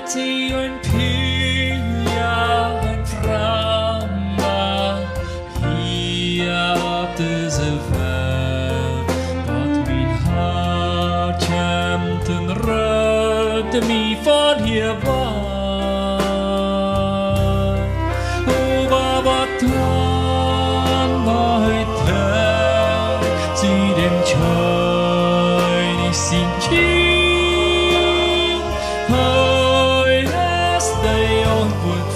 zie een pia en frama hier op deze veld. Dat mijn hart komt en ruimte mij van hier waar. Oh, wat dan bij het zie den tjoi niet zien tjie.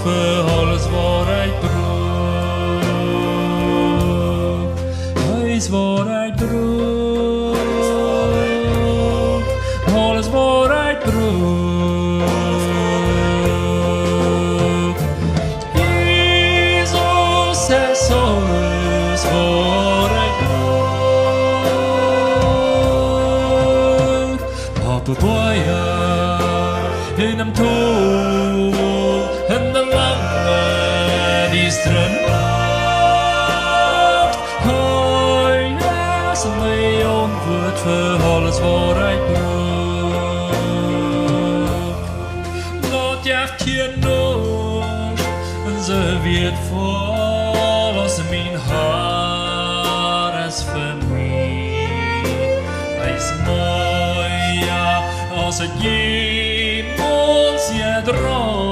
Voor alles wat broek, alles wat broek, alles wat broek. Jezus is alles wat broek. Papa boya in hem toe. En de lange die strand hoi is een leon wordt voor alles wat ik broek. Laat jacht hier nog en ze wird vol als mijn haar is voor mij. Hij is mooi ja als het jemals je droom.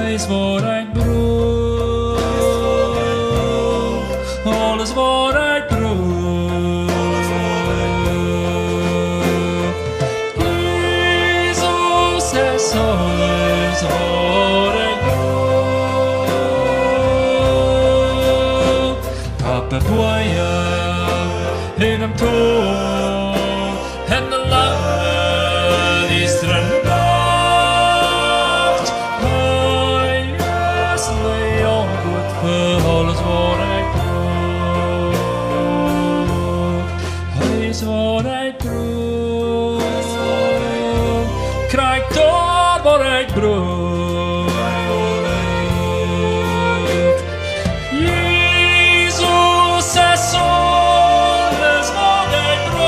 Alles wat ik broek, alles wat ik broek, alles wat ik broek. Jezus is alles wat ik broek. Papa boya in hem toe. En de lange die strand nacht. Hij is leon goed voor alles wat ik broek. Hij is wat ik broek. Krijg dat wat ik broek. Jezus is alles wat ik broek.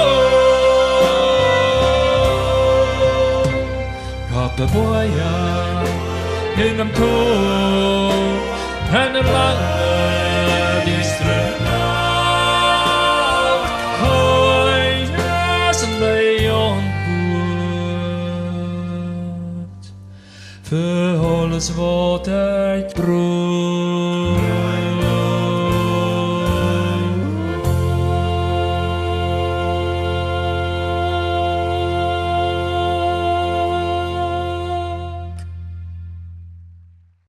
De boya in hem toe en de lange die strand nacht. Hoi is een leon goed voor alles wat ik broek.